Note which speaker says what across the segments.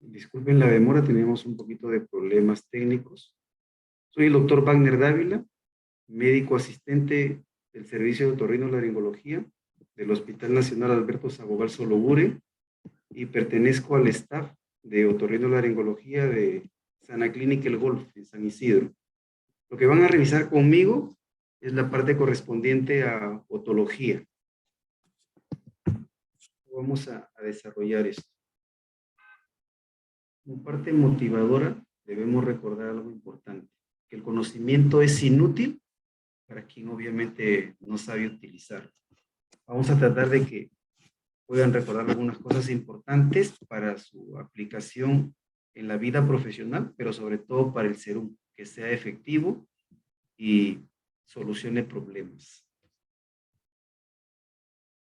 Speaker 1: Disculpen la demora, tenemos un poquito de problemas técnicos. Soy el doctor Wagner Dávila, médico asistente del Servicio de Otorrinolaringología del Hospital Nacional Alberto Sabogal Solobure y pertenezco al staff de Otorrinolaringología de Sana Clínica El Golf en San Isidro. Lo que van a revisar conmigo es la parte correspondiente a otología. Vamos a desarrollar esto. Como parte motivadora, debemos recordar algo importante, que el conocimiento es inútil para quien obviamente no sabe utilizarlo. Vamos a tratar de que puedan recordar algunas cosas importantes para su aplicación en la vida profesional, pero sobre todo para el serum, que sea efectivo y solucione problemas.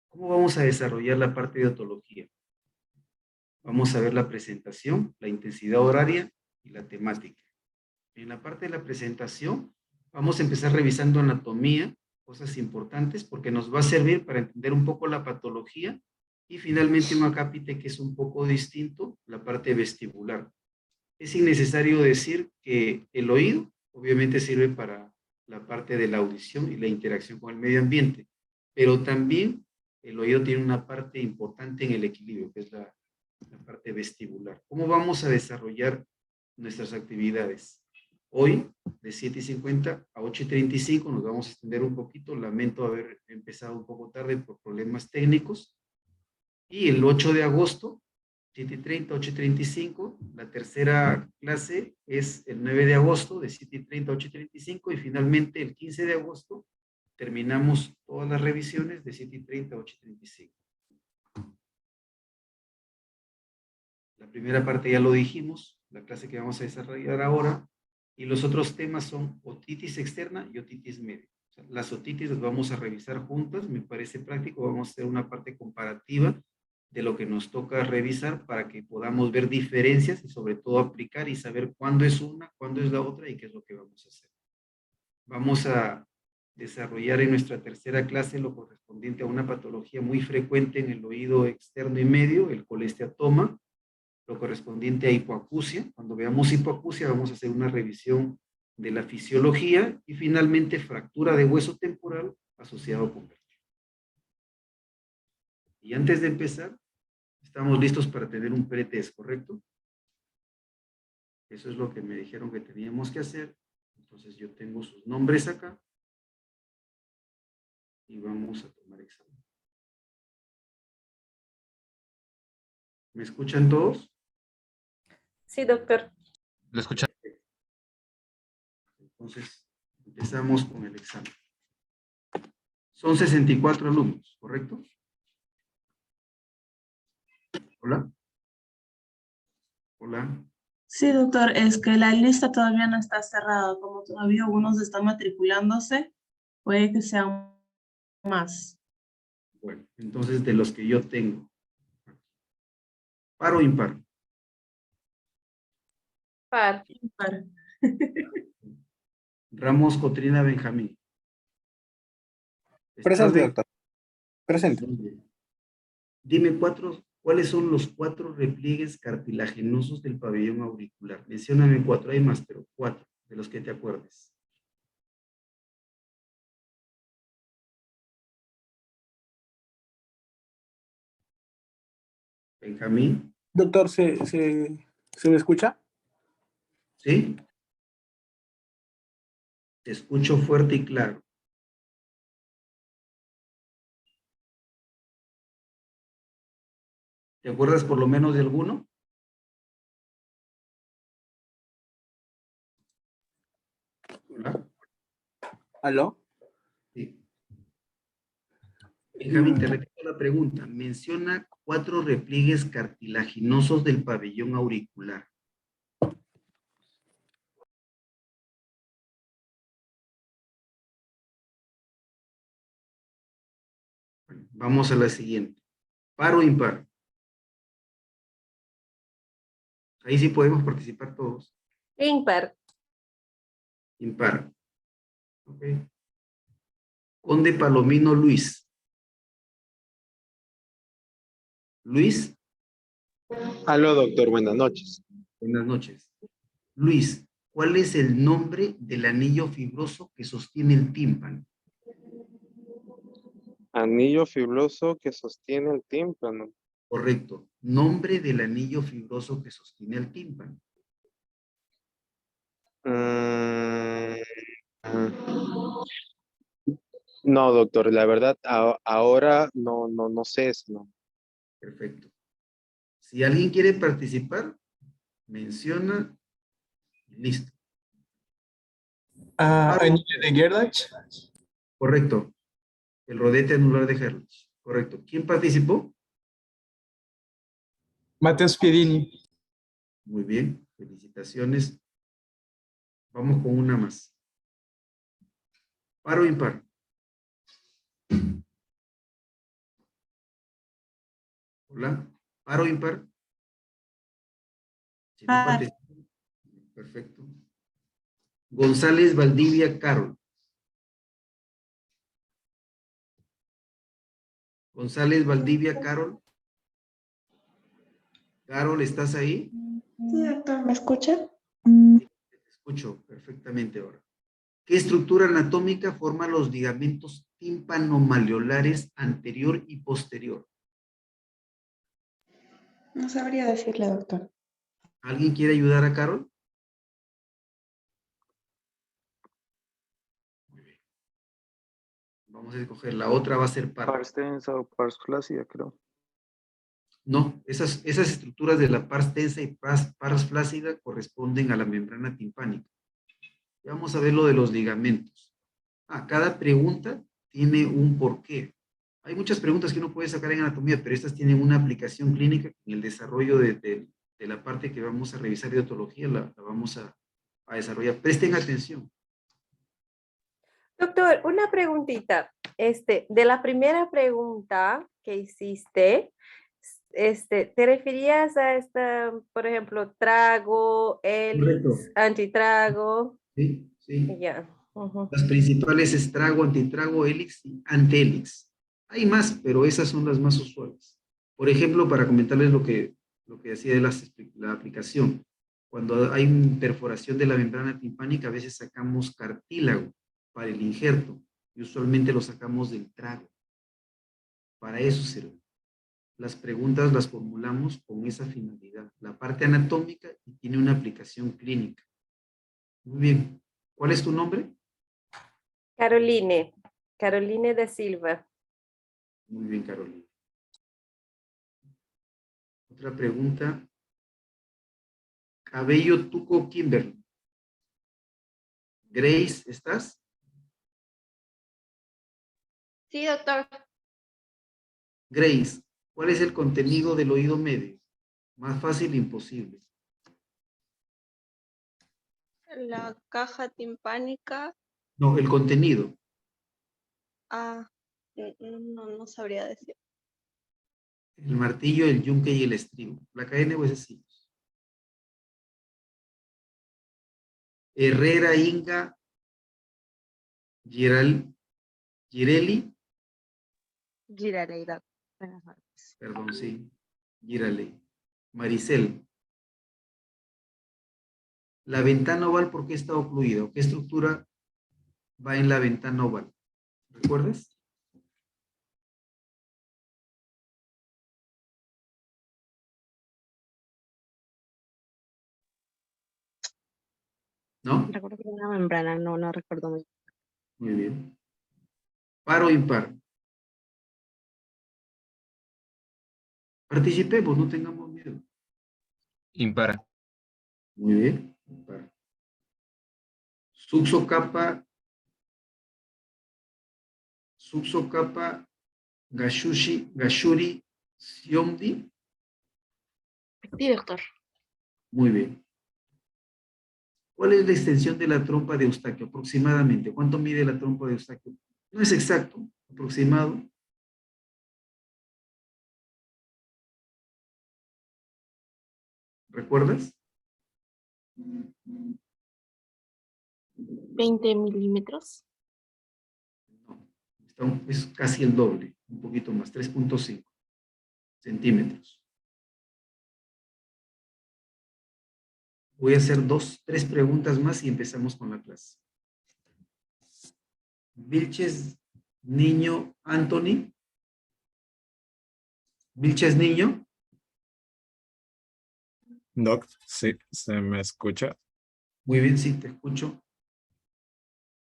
Speaker 1: ¿Cómo vamos a desarrollar la parte de otología? Vamos a ver la presentación, la intensidad horaria y la temática. En la parte de la presentación, vamos a empezar revisando anatomía, cosas importantes, porque nos va a servir para entender un poco la patología y finalmente un acápite que es un poco distinto, la parte vestibular. Es innecesario decir que el oído obviamente sirve para la parte de la audición y la interacción con el medio ambiente, pero también el oído tiene una parte importante en el equilibrio, que es la parte vestibular. ¿Cómo vamos a desarrollar nuestras actividades? Hoy, de 7:50 a 8:35, nos vamos a extender un poquito. Lamento haber empezado un poco tarde por problemas técnicos. Y el 8 de agosto, 7:30 a 8:35, la tercera clase es el 9 de agosto, de 7:30 a 8:35, y finalmente el 15 de agosto terminamos todas las revisiones de 7:30 a 8:35. La primera parte ya lo dijimos, la clase que vamos a desarrollar ahora, y los otros temas son otitis externa y otitis media. O sea, las otitis las vamos a revisar juntas, me parece práctico, vamos a hacer una parte comparativa de lo que nos toca revisar para que podamos ver diferencias y sobre todo aplicar y saber cuándo es una, cuándo es la otra y qué es lo que vamos a hacer. Vamos a desarrollar en nuestra tercera clase lo correspondiente a una patología muy frecuente en el oído externo y medio, el colesteatoma, lo correspondiente a hipoacusia. Cuando veamos hipoacusia vamos a hacer una revisión de la fisiología y finalmente fractura de hueso temporal asociado con vértigo. Y antes de empezar, estamos listos para tener un pretest, ¿correcto? Eso es lo que me dijeron que teníamos que hacer. Entonces yo tengo sus nombres acá y vamos a tomar examen. ¿Me escuchan todos?
Speaker 2: Sí, doctor.
Speaker 3: Lo escucha.
Speaker 1: Entonces, empezamos con el examen. Son 64 alumnos, ¿correcto? Hola. Hola.
Speaker 4: Sí, doctor, es que la lista todavía no está cerrada. Como todavía algunos están matriculándose, puede que sean más.
Speaker 1: Bueno, entonces de los que yo tengo, ¿par o impar?
Speaker 2: Par.
Speaker 4: Impar.
Speaker 1: Ramos Cotrina Benjamín. ¿Estás
Speaker 5: Presente,
Speaker 1: bien?
Speaker 5: doctor. Presente.
Speaker 1: Muy bien. Dime ¿cuáles son los 4 repliegues cartilaginosos del pabellón auricular? Mencióname 4, hay más, pero 4 de los que te acuerdes. Benjamín,
Speaker 5: Doctor, ¿se me escucha?
Speaker 1: ¿sí? Te escucho fuerte y claro. ¿Te acuerdas por lo menos de alguno? ¿Hola?
Speaker 5: ¿Aló?
Speaker 1: Sí. Benjamín, te repito la pregunta. Menciona 4 repliegues cartilaginosos del pabellón auricular. Bueno, vamos a la siguiente. ¿Par o impar? Ahí sí podemos participar todos.
Speaker 2: Impar.
Speaker 1: Impar. Ok. Conde Palomino Luis. Luis.
Speaker 3: Aló, doctor, buenas noches.
Speaker 1: Buenas noches. Luis, ¿cuál es el nombre del anillo fibroso que sostiene el tímpano?
Speaker 3: Anillo fibroso que sostiene el tímpano.
Speaker 1: Correcto. Nombre del anillo fibroso que sostiene el tímpano.
Speaker 3: Mm, no, doctor, la verdad, ahora no sé eso, no.
Speaker 1: Perfecto. Si alguien quiere participar, menciona y listo.
Speaker 5: Anillo de Gerlach.
Speaker 1: Correcto. El rodete anular de Herlitz. Correcto. ¿Quién participó?
Speaker 5: Mateo Spiedini.
Speaker 1: Muy bien. Felicitaciones. Vamos con una más. ¿Par o impar? Hola. ¿Par o impar? Si no
Speaker 4: Par.
Speaker 1: participa. Perfecto. González Valdivia Carol. González Valdivia Carol. Carol, ¿estás ahí?
Speaker 6: Sí, doctor, ¿me escucha?
Speaker 1: Te escucho perfectamente ahora. ¿Qué estructura anatómica forma los ligamentos tímpano-maleolares anterior y posterior?
Speaker 6: No sabría decirle, doctor.
Speaker 1: ¿Alguien quiere ayudar a Carol? Muy bien. Vamos a escoger. La otra va a ser par.
Speaker 3: Pars tensa o pars flácida, creo.
Speaker 1: No, esas estructuras de la pars tensa y pars flácida corresponden a la membrana timpánica. Y vamos a ver lo de los ligamentos. Cada pregunta tiene un porqué. Hay muchas preguntas que uno puede sacar en anatomía, pero estas tienen una aplicación clínica en el desarrollo de la parte que vamos a revisar de otología, la vamos a desarrollar. Presten atención.
Speaker 2: Doctor, una preguntita. De la primera pregunta que hiciste, ¿te referías a esta, por ejemplo, trago,
Speaker 1: Correcto.
Speaker 2: hélix, antitrago?
Speaker 1: Sí, sí.
Speaker 2: Ya. Ujú.
Speaker 1: Las principales es trago, antitrago, hélix y antihélix. Hay más, pero esas son las más usuales. Por ejemplo, para comentarles lo que decía de la aplicación. Cuando hay perforación de la membrana timpánica, a veces sacamos cartílago para el injerto y usualmente lo sacamos del trago. Para eso sirve. Las preguntas las formulamos con esa finalidad. La parte anatómica y tiene una aplicación clínica. Muy bien. ¿Cuál es tu nombre?
Speaker 2: Caroline, Caroline de Silva.
Speaker 1: Muy bien, Carolina. Otra pregunta. Cabello Tuco Kimberly. Grace, ¿estás?
Speaker 7: Sí, doctor.
Speaker 1: Grace, ¿cuál es el contenido del oído medio? Más fácil imposible.
Speaker 7: La caja timpánica.
Speaker 1: No, el contenido.
Speaker 7: No sabría decir.
Speaker 1: El martillo, el yunque y el estribo. La cadena de huesecillos. Herrera, Inga, Girelli,
Speaker 7: Giraleida. Buenas noches.
Speaker 1: perdón, sí, Giraley. Maricel. La ventana oval, ¿por qué está ocluida? ¿Qué estructura va en la ventana oval? ¿Recuerdas? ¿No?
Speaker 7: Recuerdo que era una membrana, no recuerdo muy bien.
Speaker 1: Muy bien. ¿Par o impar? Participemos, no tengamos miedo.
Speaker 8: Impar.
Speaker 1: Muy bien. Impar. Subsocapa, Gashuri, Siomdi.
Speaker 7: Sí, doctor.
Speaker 1: Muy bien. ¿Cuál es la extensión de la trompa de Eustaquio? Aproximadamente. ¿Cuánto mide la trompa de Eustaquio? No es exacto, aproximado. ¿Recuerdas?
Speaker 7: 20 milímetros.
Speaker 1: No, es casi el doble, un poquito más, 3.5 centímetros. Voy a hacer tres preguntas más y empezamos con la clase. Vilches Niño Anthony. Vilches Niño.
Speaker 5: Doc, sí, se me escucha.
Speaker 1: Muy bien, sí, te escucho.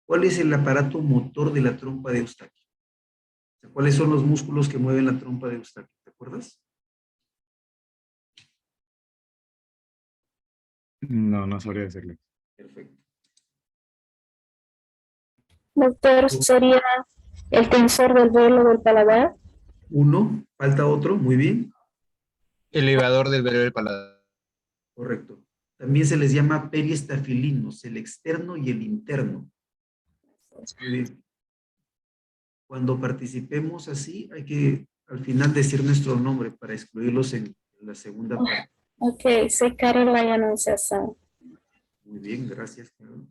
Speaker 1: ¿Cuál es el aparato motor de la trompa de Eustaquio? O sea, ¿cuáles son los músculos que mueven la trompa de Eustaquio? ¿Te acuerdas?
Speaker 5: No, no sabría decirle.
Speaker 1: Perfecto.
Speaker 9: Doctor, ¿sería el tensor del velo del paladar?
Speaker 1: Uno, falta otro, muy bien,
Speaker 8: Elevador del velo del paladar.
Speaker 1: correcto. También se les llama periestafilinos, el externo y el interno. Muy bien. Cuando participemos así, hay que al final decir nuestro nombre para excluirlos en la segunda parte.
Speaker 9: Ok, soy Caroline Anunciación.
Speaker 1: Muy bien, gracias, Carol.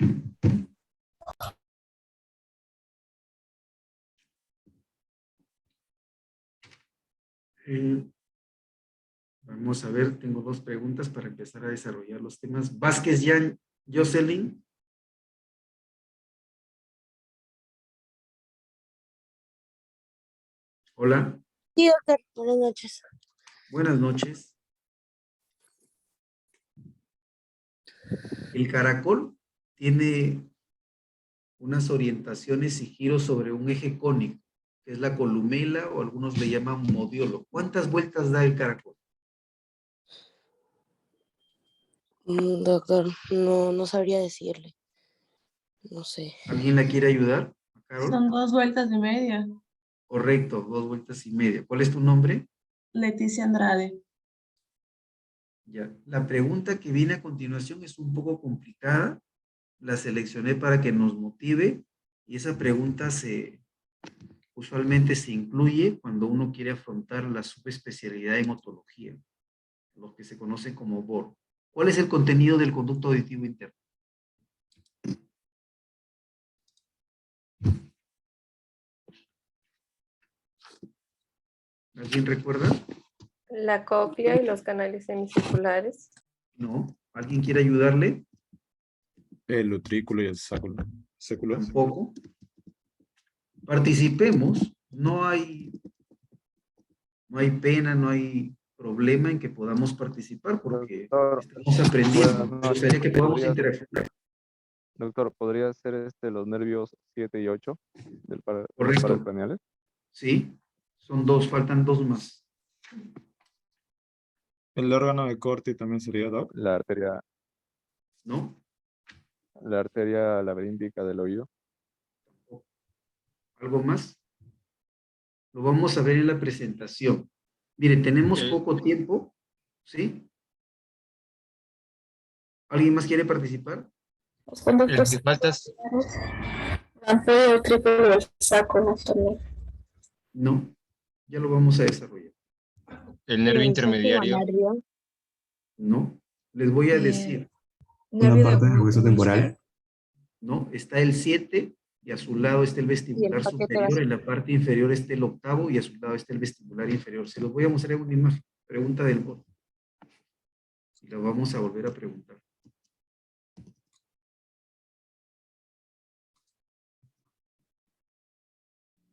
Speaker 1: Vamos a ver, tengo dos preguntas para empezar a desarrollar los temas. Vázquez Jan Jocelyn. Hola,
Speaker 7: Sí, doctor. Buenas noches.
Speaker 1: buenas noches. El caracol tiene unas orientaciones y giros sobre un eje cónico, que es la columela o algunos le llaman modiolo. ¿Cuántas vueltas da el caracol?
Speaker 7: Doctor, no sabría decirle. No sé.
Speaker 1: ¿Alguien la quiere ayudar? Carol.
Speaker 4: Son 2,5 vueltas.
Speaker 1: Correcto, 2,5 vueltas. ¿Cuál es tu nombre?
Speaker 4: Leticia Andrade.
Speaker 1: Ya. La pregunta que viene a continuación es un poco complicada. La seleccioné para que nos motive y esa pregunta usualmente se incluye cuando uno quiere afrontar la subespecialidad en otología, lo que se conoce como BOR. ¿Cuál es el contenido del conducto auditivo interno? ¿Alguien recuerda?
Speaker 2: La cóclea y los canales semicirculares.
Speaker 1: No. ¿Alguien quiere ayudarle?
Speaker 5: El utrículo y el século.
Speaker 1: Tampoco. Participemos. No hay pena, no hay problema en que podamos participar porque
Speaker 3: Doctor,
Speaker 1: estamos aprendiendo.
Speaker 3: buenas
Speaker 1: Me
Speaker 3: noches.
Speaker 1: gustaría que podamos
Speaker 3: ¿Podría,
Speaker 1: interaccionar.
Speaker 3: doctor, ¿podría ser los nervios 7 y 8 de los
Speaker 1: Correcto.
Speaker 3: paracraneales?
Speaker 1: Sí. Son dos, faltan dos más.
Speaker 5: El órgano de corte también sería, Doc.
Speaker 1: ¿No?
Speaker 3: La arteria laberíntica del oído.
Speaker 1: ¿Algo más? Lo vamos a ver en la presentación. Mire, tenemos poco tiempo, ¿sí? ¿Alguien más quiere participar?
Speaker 9: Los
Speaker 8: El
Speaker 9: conductos
Speaker 8: que faltas,
Speaker 9: amplio el triplo del saco, no también.
Speaker 1: No, ya lo vamos a desarrollar.
Speaker 8: el nervio
Speaker 7: El séptimo
Speaker 8: intermediario,
Speaker 7: nervio.
Speaker 1: No, les voy a decir,
Speaker 7: Nervio de
Speaker 5: temporal.
Speaker 1: ¿no? Está el 7 y a su lado está el
Speaker 7: y el
Speaker 1: vestibular
Speaker 7: paquete
Speaker 1: superior,
Speaker 7: vascular.
Speaker 1: en la parte inferior está el octavo y a su lado está el vestibular inferior. Se los voy a mostrar en una imagen. Pregunta del bot. Y lo vamos a volver a preguntar.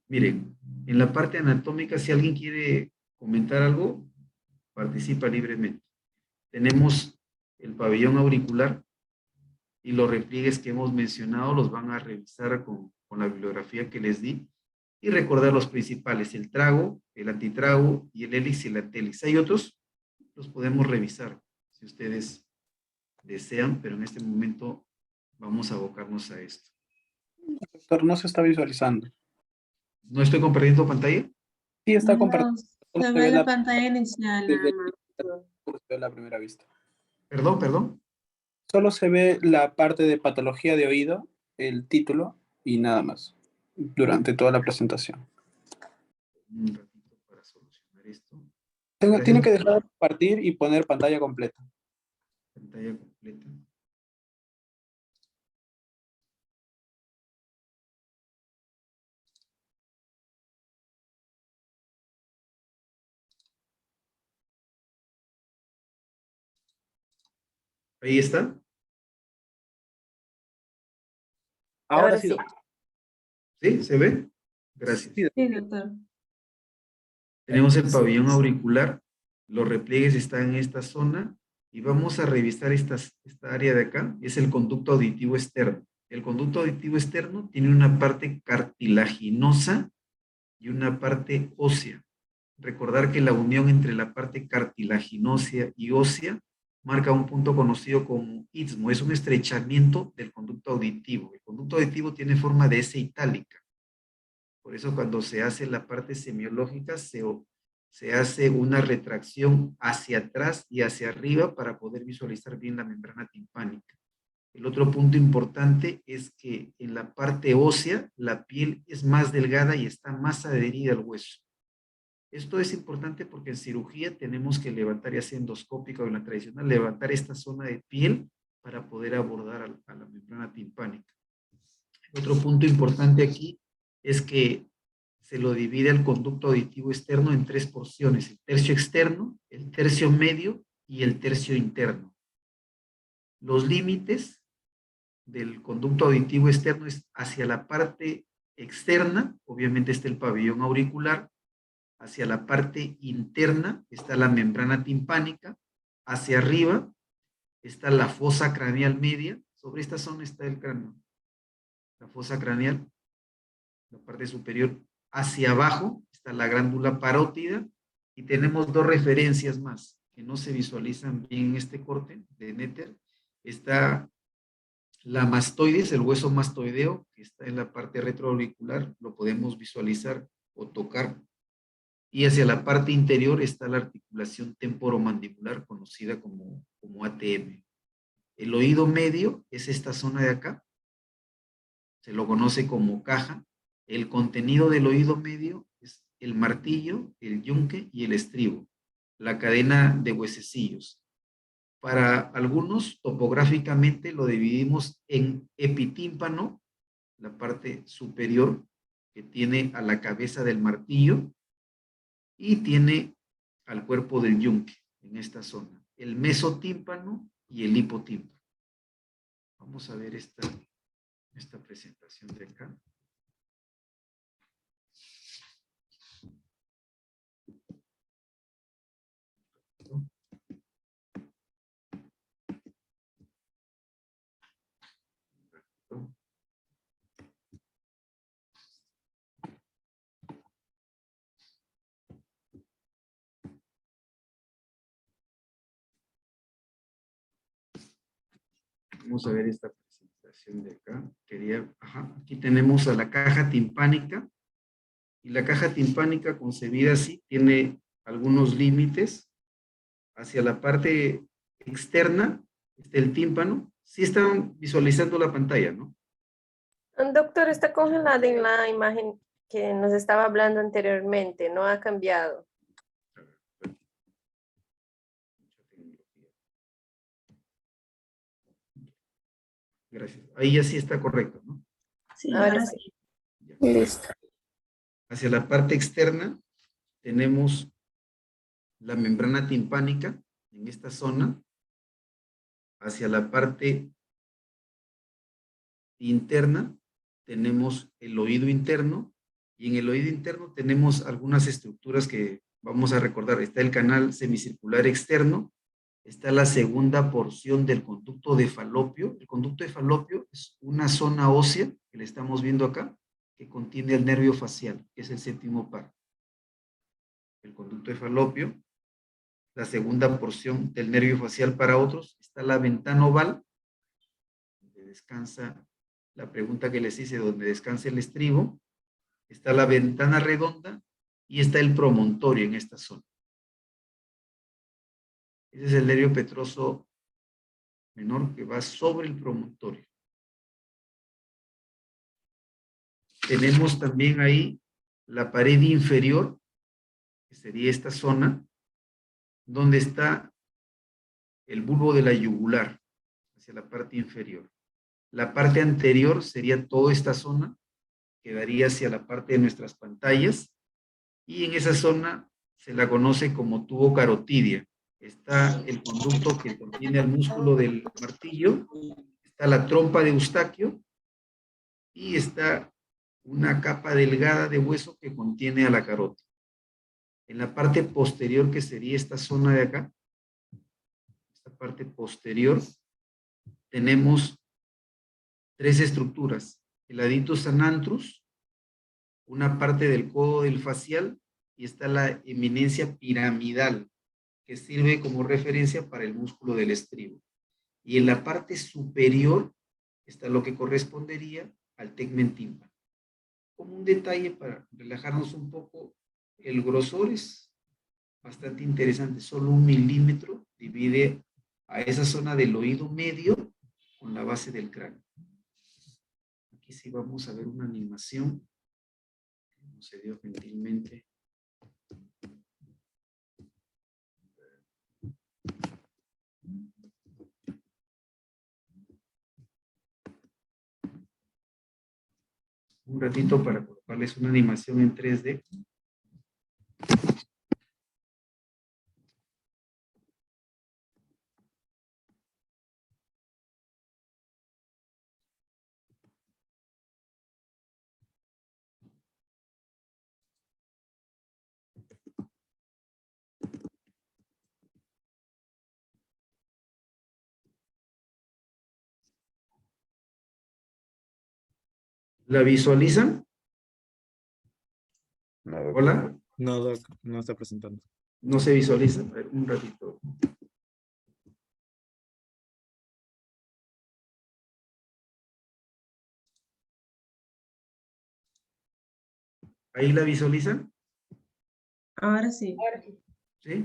Speaker 1: Miren, en la parte anatómica, si alguien quiere comentar algo, participa libremente. Tenemos el pabellón auricular y los repliegues que hemos mencionado los van a revisar con la bibliografía que les di y recordar los principales, el trago, el antitrago y el hélix y el antélix. Hay otros, los podemos revisar si ustedes desean, pero en este momento vamos a abocarnos a esto.
Speaker 10: Doctor, no se está visualizando.
Speaker 1: ¿No estoy compartiendo pantalla?
Speaker 10: Sí, está
Speaker 4: No,
Speaker 10: compartido.
Speaker 4: se ve la pantalla inicial nada
Speaker 10: desde
Speaker 4: más.
Speaker 10: la primera vista.
Speaker 1: Perdón.
Speaker 10: Solo se ve la parte de patología de oído, el título y nada más durante toda la presentación.
Speaker 1: Un ratito para solucionar esto.
Speaker 10: Tiene que
Speaker 1: Gracias.
Speaker 10: dejar de compartir y poner pantalla completa.
Speaker 1: Pantalla completa. Ahí está.
Speaker 10: Ahora sí,
Speaker 2: sí.
Speaker 10: doctor.
Speaker 1: ¿Sí? ¿Se ve? Gracias.
Speaker 10: Sí,
Speaker 4: Sí, doctor.
Speaker 1: Tenemos el pabellón auricular. Los repliegues están en esta zona. Y vamos a revisar esta área de acá. Es el conducto auditivo externo. El conducto auditivo externo tiene una parte cartilaginosa y una parte ósea. Recordar que la unión entre la parte cartilaginosa y ósea marca un punto conocido como istmo. Es un estrechamiento del conducto auditivo. El conducto auditivo tiene forma de S itálica. Por eso cuando se hace la parte semiológica se hace una retracción hacia atrás y hacia arriba para poder visualizar bien la membrana timpánica. El otro punto importante es que en la parte ósea la piel es más delgada y está más adherida al hueso. Esto es importante porque en cirugía tenemos que levantar, ya sea endoscópica o en la tradicional, levantar esta zona de piel para poder abordar a la membrana timpánica. Otro punto importante aquí es que se lo divide el conducto auditivo externo en 3 porciones: el tercio externo, el tercio medio y el tercio interno. Los límites del conducto auditivo externo es hacia la parte externa, obviamente está el pabellón auricular. Hacia la parte interna está la membrana timpánica. Hacia arriba está la fosa craneal media. Sobre esta zona está el cráneo. La fosa craneal, la parte superior. Hacia abajo está la glándula parótida. Y tenemos 2 referencias más que no se visualizan bien en este corte de Netter. Está la mastoides, el hueso mastoideo, que está en la parte retroauricular. Lo podemos visualizar o tocar. Y hacia la parte interior está la articulación temporomandibular, conocida como ATM. El oído medio es esta zona de acá, se lo conoce como caja. El contenido del oído medio es el martillo, el yunque y el estribo, la cadena de huesecillos. Para algunos, topográficamente lo dividimos en epitímpano, la parte superior que tiene a la cabeza del martillo, y tiene al cuerpo del yunque en esta zona, el mesotímpano y el hipotímpano. Vamos a ver esta presentación de acá. Vamos a ver esta presentación de acá. Aquí tenemos a la caja timpánica. Y la caja timpánica, concebida así, tiene algunos límites. Hacia la parte externa está el tímpano. Sí están visualizando la pantalla, ¿no?
Speaker 2: Doctor, está congelada en la imagen que nos estaba hablando anteriormente, no ha cambiado.
Speaker 1: Gracias. Ahí ya sí está correcto, ¿no?
Speaker 4: Sí,
Speaker 2: Ahora
Speaker 4: ahora
Speaker 2: sí.
Speaker 4: sí.
Speaker 9: Listo.
Speaker 1: Hacia la parte externa tenemos la membrana timpánica en esta zona. Hacia la parte interna tenemos el oído interno, y en el oído interno tenemos algunas estructuras que vamos a recordar. Está el canal semicircular externo, está la segunda porción del conducto de Falopio. El conducto de Falopio es una zona ósea que le estamos viendo acá, que contiene el nervio facial, que es el séptimo par. El conducto de Falopio, la segunda porción del nervio facial. Para otros está la ventana oval, donde descansa, la pregunta que les hice, donde descansa el estribo. Está la ventana redonda y está el promontorio en esta zona. Ese es el nervio petroso menor que va sobre el promontorio. Tenemos también ahí la pared inferior, que sería esta zona, donde está el bulbo de la yugular, hacia la parte inferior. La parte anterior sería toda esta zona, que daría hacia la parte de nuestras pantallas, y en esa zona se la conoce como tubo carotidia. está el conducto que contiene el músculo del martillo, está la trompa de Eustaquio y está una capa delgada de hueso que contiene a la carótida. En la parte posterior, que sería esta zona de acá, esta parte posterior, tenemos tres estructuras: el adictus anantrus, una parte del codo del facial, y está la eminencia piramidal, que sirve como referencia para el músculo del estribo. Y en la parte superior está lo que correspondería al tegmen tímpano. Como un detalle para relajarnos un poco, el grosor es bastante interesante, solo 1 milímetro divide a esa zona del oído medio con la base del cráneo. Aquí sí vamos a ver una animación, como se dio gentilmente. Un ratito para colocarles una animación en 3D. ¿La visualizan? Hola.
Speaker 5: No, Doc, no está presentando.
Speaker 1: No se visualiza. A ver, un ratito. ¿Ahí la visualizan?
Speaker 4: Ahora sí.
Speaker 1: ¿Sí?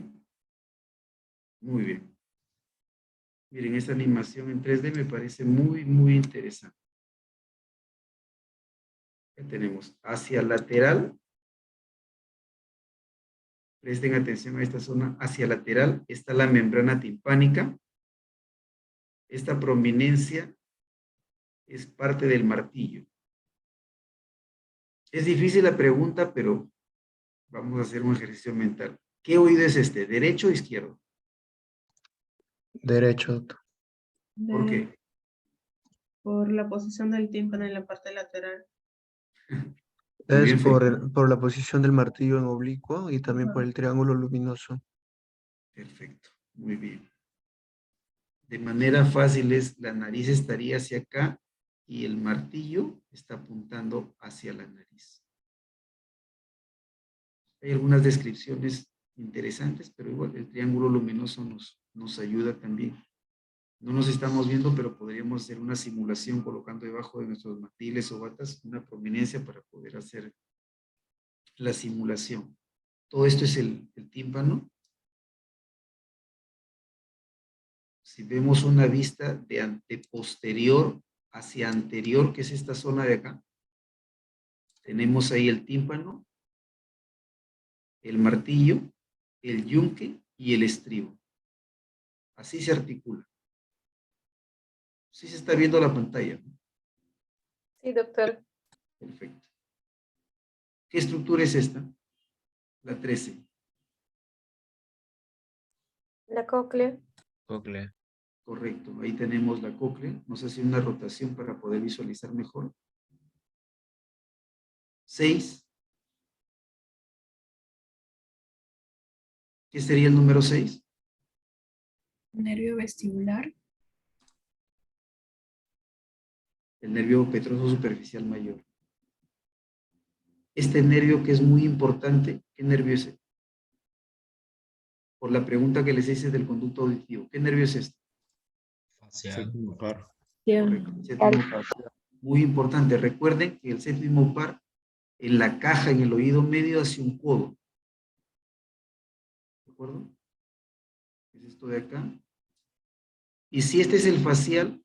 Speaker 1: Muy bien. Miren, esta animación en 3D me parece muy, muy interesante. Ya tenemos hacia lateral. Presten atención a esta zona. Hacia lateral está la membrana timpánica. Esta prominencia es parte del martillo. Es difícil la pregunta, pero vamos a hacer un ejercicio mental. ¿Qué oído es este? ¿Derecho o izquierdo?
Speaker 8: Derecho, doctor.
Speaker 1: ¿Por qué?
Speaker 4: Por la posición del tímpano en la parte lateral.
Speaker 1: Muy bien,
Speaker 8: por la posición del martillo en oblicuo y también por
Speaker 4: Ajá.
Speaker 8: el triángulo luminoso.
Speaker 1: Perfecto, muy bien. De manera fácil es, la nariz estaría hacia acá y el martillo está apuntando hacia la nariz. Hay algunas descripciones interesantes, pero igual el triángulo luminoso nos ayuda también. No nos estamos viendo, pero podríamos hacer una simulación colocando debajo de nuestros mandiles o batas una prominencia para poder hacer la simulación. Todo esto es el tímpano. Si vemos una vista de anteposterior hacia anterior, que es esta zona de acá, tenemos ahí el tímpano, el martillo, el yunque y el estribo. Así se articula. Sí se está viendo la pantalla.
Speaker 2: Sí, doctor.
Speaker 1: Perfecto. ¿Qué estructura es esta? La 13.
Speaker 2: La cóclea.
Speaker 8: Cóclea.
Speaker 1: Correcto. Ahí tenemos la cóclea. Nos hace una rotación para poder visualizar mejor. 6. ¿Qué sería el número 6?
Speaker 6: Nervio vestibular.
Speaker 1: El nervio petroso superficial mayor. Este nervio que es muy importante, ¿qué nervio es este? Por la pregunta que les hice del conducto auditivo, ¿qué nervio es este?
Speaker 5: Séptimo par.
Speaker 1: Correcto, el séptimo par. Muy importante, recuerden que el séptimo par en la caja, en el oído medio, hace un codo. ¿De acuerdo? Es esto de acá. Y si este es el facial,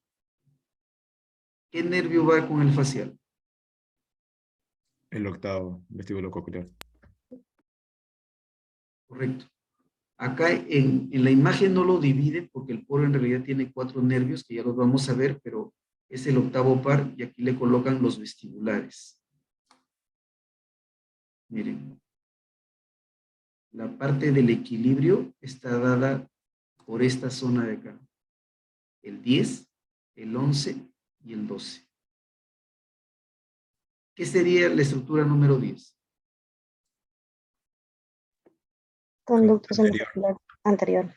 Speaker 1: ¿qué nervio va con el facial?
Speaker 5: El octavo, vestíbulo coclear.
Speaker 1: Correcto. Acá en la imagen no lo divide porque el poro en realidad tiene 4 nervios que ya los vamos a ver, pero es el octavo par y aquí le colocan los vestibulares. Miren. La parte del equilibrio está dada por esta zona de acá. El 10, el 11 y el 12. ¿Qué sería la estructura número 10?
Speaker 9: Conductos en
Speaker 5: Anterior.
Speaker 9: la anterior.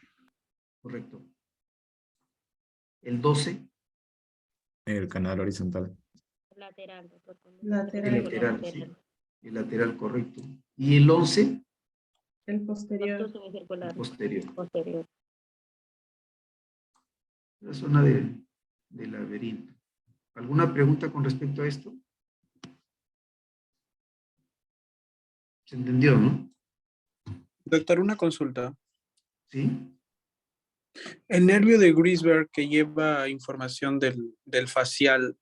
Speaker 1: Correcto. El 12,
Speaker 5: El canal horizontal.
Speaker 7: Lateral, doctor.
Speaker 1: el
Speaker 4: Lateral.
Speaker 1: lateral, sí. El lateral, correcto. Y el 11,
Speaker 4: El posterior.
Speaker 7: Conducto semicircular.
Speaker 1: el posterior.
Speaker 7: Posterior.
Speaker 1: La zona del laberinto. ¿Alguna pregunta con respecto a esto? ¿Se entendió, no?
Speaker 10: Doctor, una consulta.
Speaker 1: ¿Sí?
Speaker 10: El nervio de Grisberg que lleva información del facial,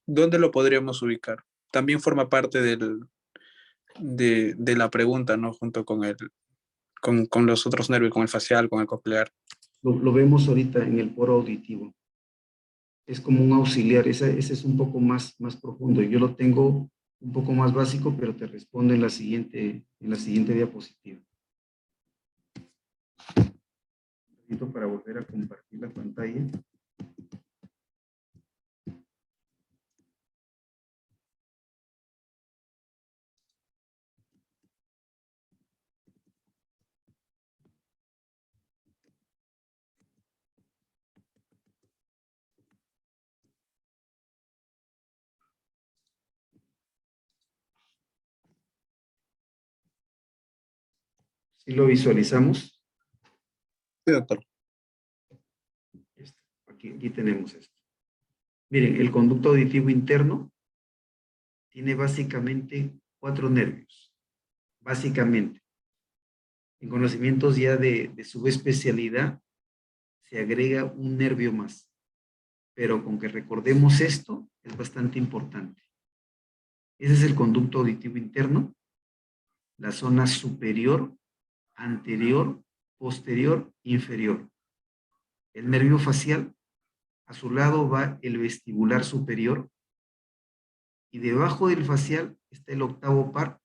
Speaker 10: ¿dónde lo podríamos ubicar? También forma parte de la pregunta, ¿no? Junto con los otros nervios, con el facial, con el coclear.
Speaker 1: Lo vemos ahorita en el poro auditivo. Es como un auxiliar, ese es un poco más profundo. Yo lo tengo un poco más básico, pero te respondo en la siguiente diapositiva. Para volver a compartir la pantalla. ¿Sí lo visualizamos?
Speaker 10: Sí, doctor.
Speaker 1: Aquí tenemos esto. Miren, el conducto auditivo interno tiene básicamente 4 nervios. Básicamente. En conocimientos ya de subespecialidad, se agrega un nervio más. Pero con que recordemos esto, es bastante importante. Ese es el conducto auditivo interno, la zona superior, anterior, posterior, inferior. El nervio facial, a su lado va el vestibular superior y debajo del facial está el octavo par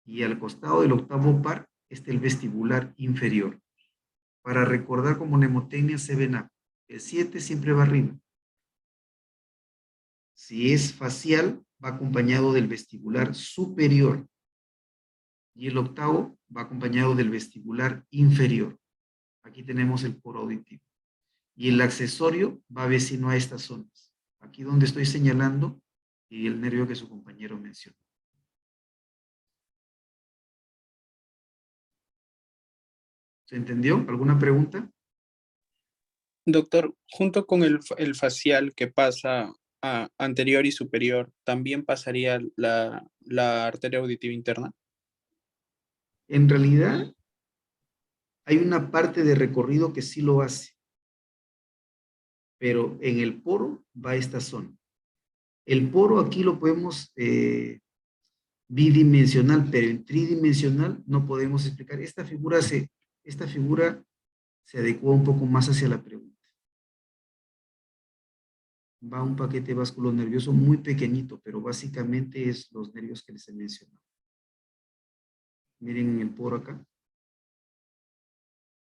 Speaker 1: y al costado del octavo par está el vestibular inferior. Para recordar como mnemotecnia 7up, el 7 siempre va arriba. Si es facial, va acompañado del vestibular superior y el octavo va acompañado del vestibular inferior. Aquí tenemos el poro auditivo. Y el accesorio va vecino a estas zonas. Aquí donde estoy señalando y el nervio que su compañero mencionó. ¿Se entendió? ¿Alguna pregunta?
Speaker 10: Doctor, junto con el facial que pasa a anterior y superior, ¿también pasaría la arteria auditiva interna?
Speaker 1: En realidad, hay una parte de recorrido que sí lo hace. Pero en el poro va esta zona. El poro aquí lo podemos bidimensional, pero en tridimensional no podemos explicar. Esta figura se adecua un poco más hacia la pregunta. Va un paquete vascular nervioso muy pequeñito, pero básicamente es los nervios que les he mencionado. Miren en el poro acá.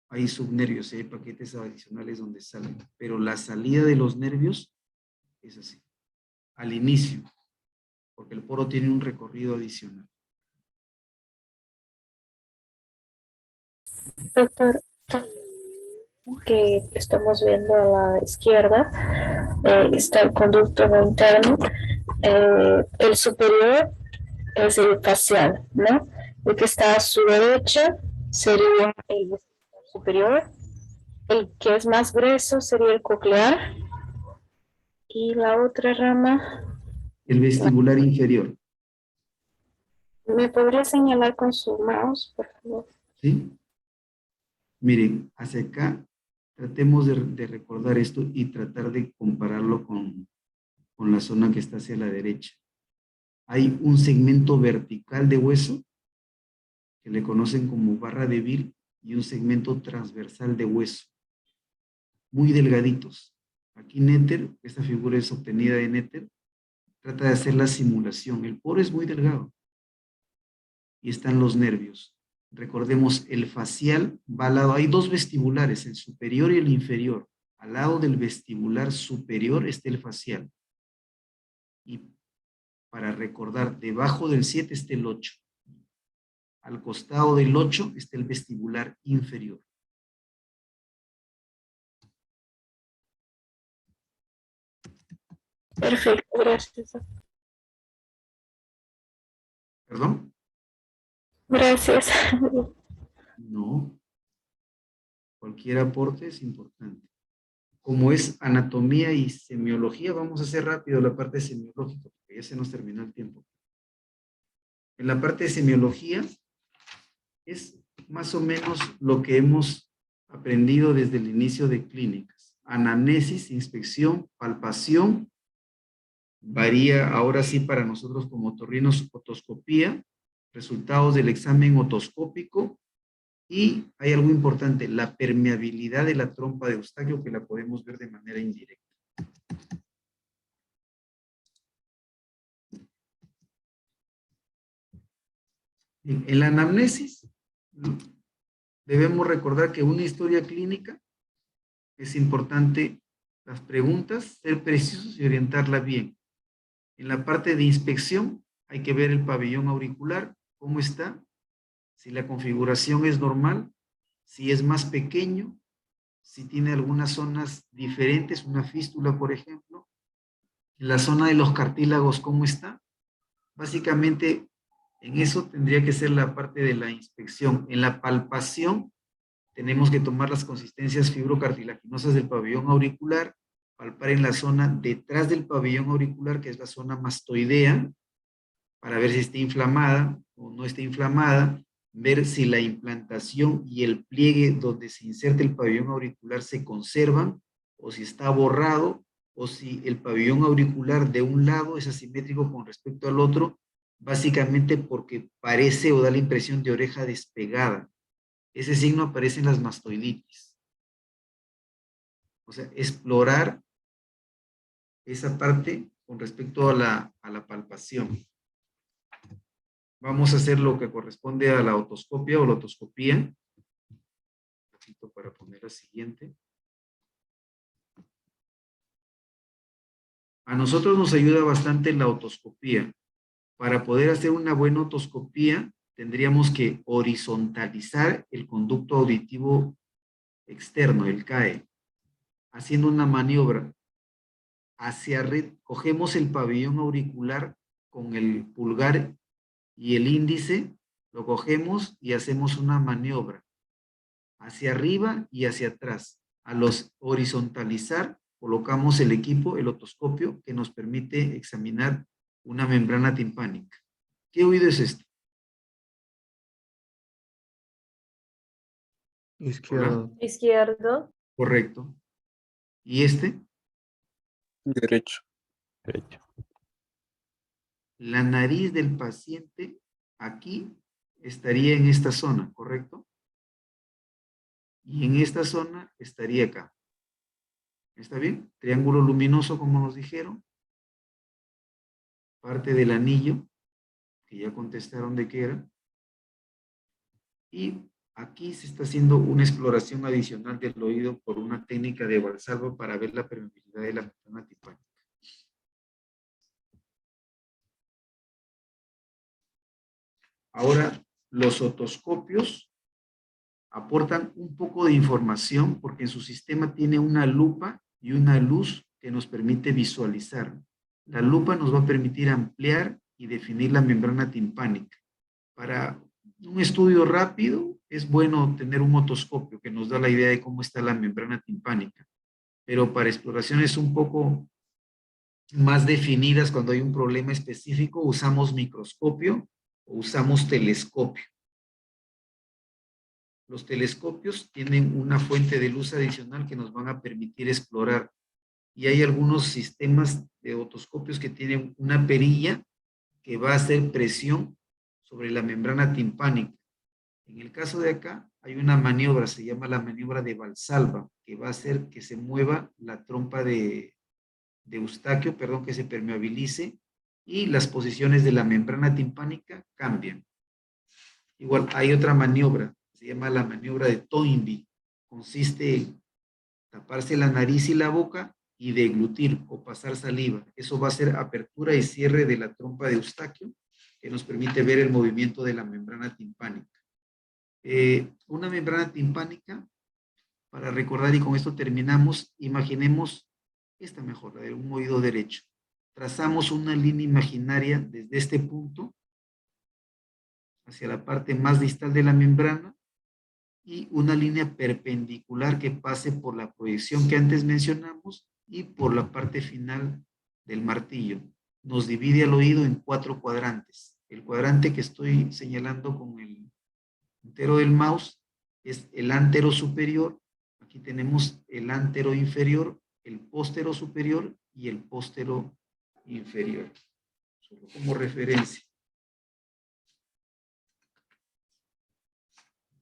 Speaker 1: Hay subnervios, hay paquetes adicionales donde salen, pero la salida de los nervios es así, al inicio, porque el poro tiene un recorrido adicional.
Speaker 9: Doctor, que estamos viendo a la izquierda, está el conducto interno. El superior es el facial, ¿no? El que está a su derecha sería el superior. El que es más grueso sería el coclear. Y la otra rama,
Speaker 1: El vestibular inferior,
Speaker 9: ¿me podría señalar con su mouse, por favor?
Speaker 1: ¿sí? Miren, hacia acá, tratemos de recordar esto y tratar de compararlo con la zona que está hacia la derecha. Hay un segmento vertical de hueso, que le conocen como barra de Bill, y un segmento transversal de hueso, muy delgaditos. Aquí Netter, esta figura es obtenida de Netter, trata de hacer la simulación. El poro es muy delgado y están los nervios. Recordemos, el facial va al lado, hay dos vestibulares, el superior y el inferior. Al lado del vestibular superior está el facial. Y para recordar, debajo del 7 está el 8. Al costado del 8 está el vestibular inferior.
Speaker 9: Perfecto, gracias.
Speaker 1: ¿Perdón?
Speaker 9: Gracias.
Speaker 1: No. Cualquier aporte es importante. Como es anatomía y semiología, vamos a hacer rápido la parte semiológica, porque ya se nos terminó el tiempo. En la parte de semiología es más o menos lo que hemos aprendido desde el inicio de clínicas. Anamnesis, inspección, palpación. Varía ahora sí para nosotros como otorrinos otoscopía, resultados del examen otoscópico. Y hay algo importante, la permeabilidad de la trompa de Eustaquio, que la podemos ver de manera indirecta. Bien, en la anamnesis debemos recordar que una historia clínica es importante las preguntas, ser precisos y orientarla bien. En la parte de inspección hay que ver el pabellón auricular, cómo está, si la configuración es normal, si es más pequeño, si tiene algunas zonas diferentes, una fístula, por ejemplo. En la zona de los cartílagos, ¿cómo está? Básicamente, en eso tendría que ser la parte de la inspección. En la palpación, tenemos que tomar las consistencias fibrocartilaginosas del pabellón auricular, palpar en la zona detrás del pabellón auricular, que es la zona mastoidea, para ver si está inflamada o no está inflamada, ver si la implantación y el pliegue donde se inserta el pabellón auricular se conservan, o si está borrado, o si el pabellón auricular de un lado es asimétrico con respecto al otro, básicamente porque parece o da la impresión de oreja despegada. Ese signo aparece en las mastoiditis. O sea, explorar esa parte con respecto a la palpación. Vamos a hacer lo que corresponde a la otoscopia o la otoscopía. Un poquito para poner la siguiente. A nosotros nos ayuda bastante la otoscopía. Para poder hacer una buena otoscopía, tendríamos que horizontalizar el conducto auditivo externo, el CAE, haciendo una maniobra. Hacia arriba, cogemos el pabellón auricular con el pulgar y el índice, lo cogemos y hacemos una maniobra hacia arriba y hacia atrás. A los horizontalizar, colocamos el equipo, el otoscopio, que nos permite examinar una membrana timpánica. ¿Qué oído es este?
Speaker 8: Izquierdo.
Speaker 1: Hola.
Speaker 2: Izquierdo.
Speaker 1: Correcto. ¿Y este?
Speaker 10: Derecho.
Speaker 5: Derecho.
Speaker 1: La nariz del paciente aquí estaría en esta zona, ¿correcto? Y en esta zona estaría acá. ¿Está bien? Triángulo luminoso, como nos dijeron. Parte del anillo, que ya contestaron de qué era. Y aquí se está haciendo una exploración adicional del oído por una técnica de Valsalva para ver la permeabilidad de la membrana timpánica. Ahora, los otoscopios aportan un poco de información porque en su sistema tiene una lupa y una luz que nos permite visualizar. La lupa nos va a permitir ampliar y definir la membrana timpánica. Para un estudio rápido es bueno tener un otoscopio que nos da la idea de cómo está la membrana timpánica, pero para exploraciones un poco más definidas, cuando hay un problema específico, usamos microscopio o usamos telescopio. Los telescopios tienen una fuente de luz adicional que nos van a permitir explorar. Y hay algunos sistemas de otoscopios que tienen una perilla que va a hacer presión sobre la membrana timpánica. En el caso de acá, hay una maniobra, se llama la maniobra de Valsalva, que va a hacer que se mueva la trompa de Eustaquio, perdón, que se permeabilice, y las posiciones de la membrana timpánica cambian. Igual hay otra maniobra, se llama la maniobra de Toynbee. Consiste en taparse la nariz y la boca y deglutir o pasar saliva. Eso va a ser apertura y cierre de la trompa de Eustaquio, que nos permite ver el movimiento de la membrana timpánica. Una membrana timpánica, para recordar y con esto terminamos, imaginemos esta mejor, la de un oído derecho. Trazamos una línea imaginaria desde este punto hacia la parte más distal de la membrana y una línea perpendicular que pase por la proyección que antes mencionamos y por la parte final del martillo. Nos divide el oído en 4 cuadrantes. El cuadrante que estoy señalando con el puntero del mouse es el antero superior. Aquí tenemos el antero inferior, el póstero superior y el póstero inferior. Solo como referencia.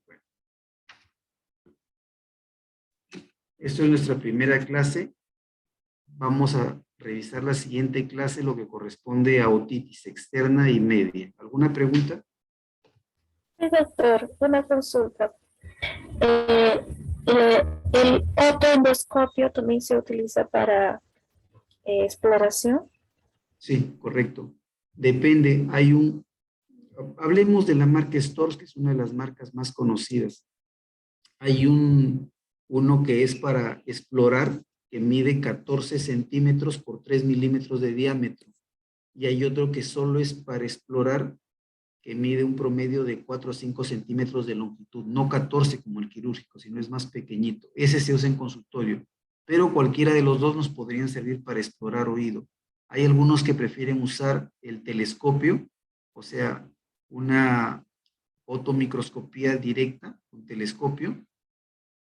Speaker 1: Bueno. Esto es nuestra primera clase. Vamos a revisar la siguiente clase, lo que corresponde a otitis externa y media. ¿Alguna pregunta?
Speaker 9: Sí, doctor, una consulta. El otoendoscopio también se utiliza para exploración.
Speaker 1: Sí, correcto. Depende, hablemos de la marca Storz, que es una de las marcas más conocidas. Hay uno que es para explorar, que mide 14 centímetros por 3 milímetros de diámetro. Y hay otro que solo es para explorar, que mide un promedio de 4 a 5 centímetros de longitud, no 14 como el quirúrgico, sino es más pequeñito. Ese se usa en consultorio, pero cualquiera de los dos nos podrían servir para explorar oído. Hay algunos que prefieren usar el telescopio, o sea, una otomicroscopía directa, un telescopio,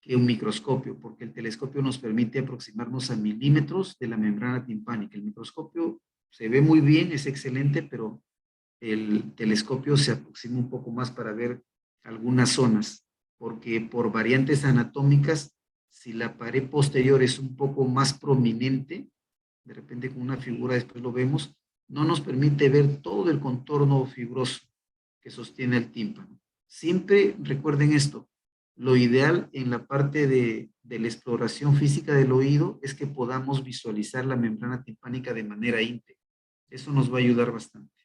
Speaker 1: que un microscopio, porque el telescopio nos permite aproximarnos a milímetros de la membrana timpánica. El microscopio se ve muy bien, es excelente, pero el telescopio se aproxima un poco más para ver algunas zonas, porque por variantes anatómicas, si la pared posterior es un poco más prominente, de repente con una figura después lo vemos, no nos permite ver todo el contorno fibroso que sostiene el tímpano. Siempre recuerden esto, lo ideal en la parte de la exploración física del oído es que podamos visualizar la membrana timpánica de manera íntegra. Eso nos va a ayudar bastante.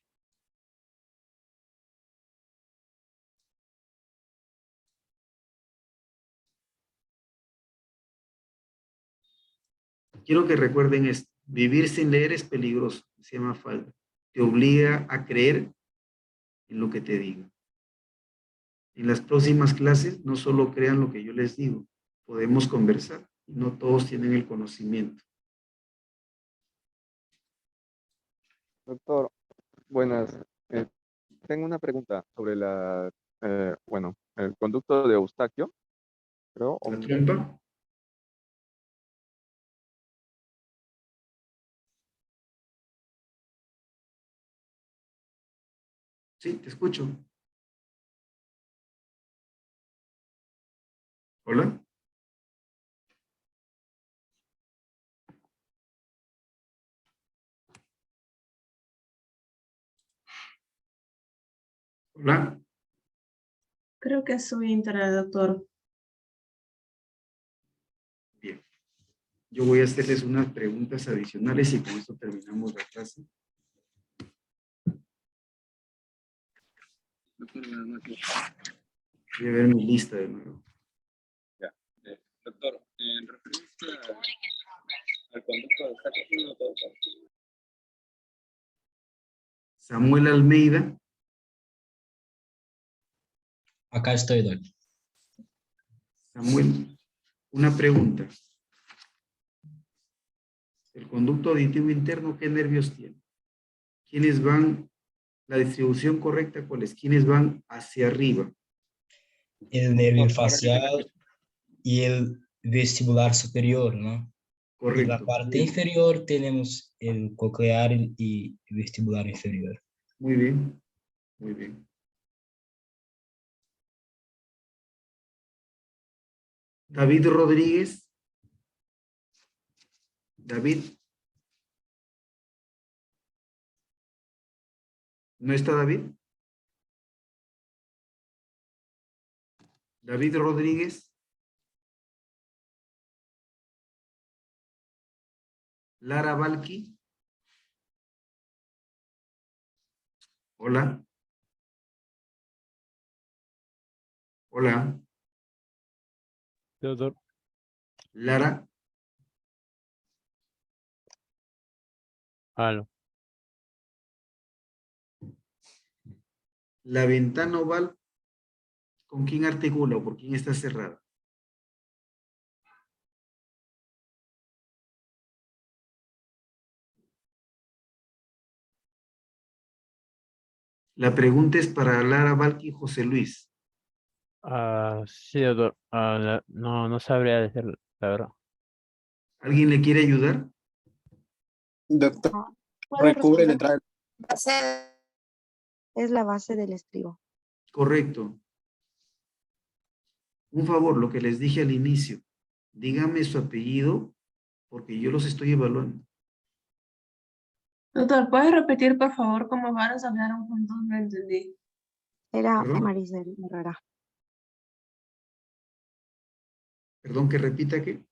Speaker 1: Quiero que recuerden esto. Vivir sin leer es peligroso, se llama falda. Te obliga a creer en lo que te digo. En las próximas clases, no solo crean lo que yo les digo, podemos conversar. No todos tienen el conocimiento.
Speaker 3: Doctor, buenas. Tengo una pregunta sobre el conducto de Eustaquio, creo.
Speaker 1: ¿La trompa? Sí, te escucho. Hola. Hola.
Speaker 4: Creo que es su internet, doctor.
Speaker 1: Bien. Yo voy a hacerles unas preguntas adicionales y con esto terminamos la clase. Voy a ver mi lista de nuevo.
Speaker 10: Ya. Doctor, en referencia al conducto de Eustaquio,
Speaker 1: Samuel Almeida.
Speaker 11: Acá estoy, doctor.
Speaker 1: Samuel, una pregunta. El conducto auditivo interno, ¿qué nervios tiene? ¿Quiénes van, la distribución correcta, cuál es? ¿Quiénes van hacia arriba?
Speaker 11: El nervio facial y el vestibular superior, ¿no? En la
Speaker 1: Correcto.
Speaker 11: parte
Speaker 1: Bien.
Speaker 11: inferior tenemos el coclear y el vestibular inferior.
Speaker 1: Muy bien, muy bien. David Rodríguez. David. ¿No está David? David Rodríguez. Lara Balki. Hola. Hola.
Speaker 12: Doctor.
Speaker 1: Lara.
Speaker 12: Aló.
Speaker 1: La ventana oval, ¿con quién articula o por quién está cerrada? La pregunta es para Lara Balki y José Luis.
Speaker 12: Sí, doctor. No sabría decir la verdad.
Speaker 1: ¿Alguien le quiere ayudar?
Speaker 10: Doctor,
Speaker 7: ¿Puede
Speaker 10: recubre la
Speaker 7: responder?
Speaker 10: entrada.
Speaker 7: Es la base del estribo.
Speaker 1: Correcto. Un favor, lo que les dije al inicio. Dígame su apellido porque yo los estoy evaluando.
Speaker 4: Doctor, ¿puedes repetir, por favor, cómo varos hablaron juntos? No entendí.
Speaker 7: Era
Speaker 1: ¿Perdón?
Speaker 7: Marisel Herrera.
Speaker 1: Perdón, que repita que.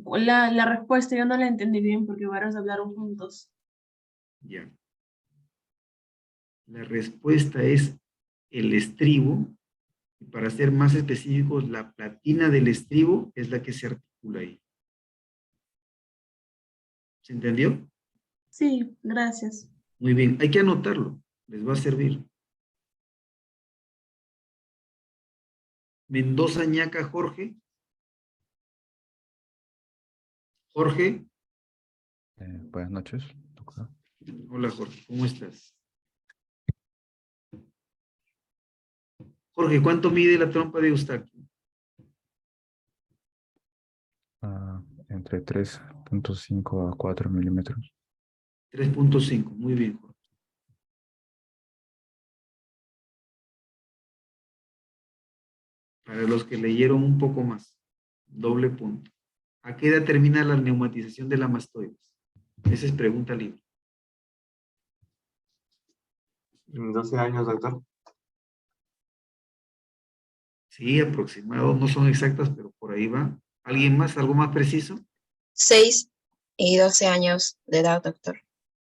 Speaker 4: La respuesta yo no la entendí bien porque varos hablaron juntos.
Speaker 1: Ya. La respuesta es el estribo. Y para ser más específicos, la platina del estribo es la que se articula ahí. ¿Se entendió?
Speaker 4: Sí, gracias.
Speaker 1: Muy bien. Hay que anotarlo. Les va a servir. Mendoza Ñaca Jorge. Jorge.
Speaker 5: Buenas noches, doctor.
Speaker 1: Hola Jorge, ¿cómo estás? Jorge, ¿cuánto mide la trompa de Eustaquio?
Speaker 5: Entre 3.5 a 4 milímetros.
Speaker 1: 3.5, muy bien, Jorge. Para los que leyeron un poco más, doble punto. ¿A qué edad termina la neumatización de la mastoides? Esa es pregunta libre.
Speaker 13: 12 años, doctor.
Speaker 1: Sí, aproximado, no son exactas, pero por ahí va. ¿Alguien más? ¿Algo más preciso?
Speaker 9: 6 y 12 años de edad, doctor.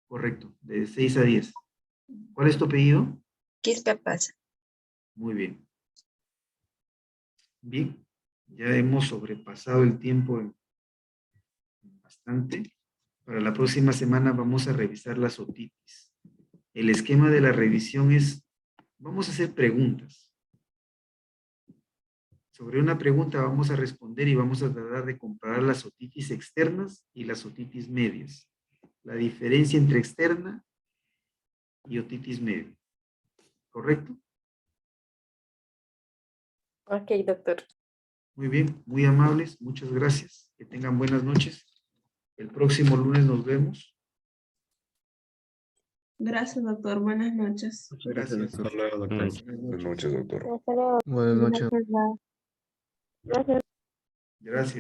Speaker 1: Correcto, de 6 a 10. ¿Cuál es tu apellido?
Speaker 9: Quispe pasa.
Speaker 1: Muy bien. Bien, ya hemos sobrepasado el tiempo bastante. Para la próxima semana vamos a revisar las otitis. El esquema de la revisión es, vamos a hacer preguntas. Sobre una pregunta vamos a responder y vamos a tratar de comparar las otitis externas y las otitis medias. La diferencia entre externa y otitis media. ¿Correcto?
Speaker 2: Ok, doctor.
Speaker 1: Muy bien, muy amables, muchas gracias. Que tengan buenas noches. El próximo lunes nos vemos.
Speaker 4: Gracias, doctor. Buenas noches.
Speaker 1: Gracias.
Speaker 5: Hasta luego, doctor.
Speaker 8: Buenas noches, doctor.
Speaker 11: Buenas noches.
Speaker 1: Gracias.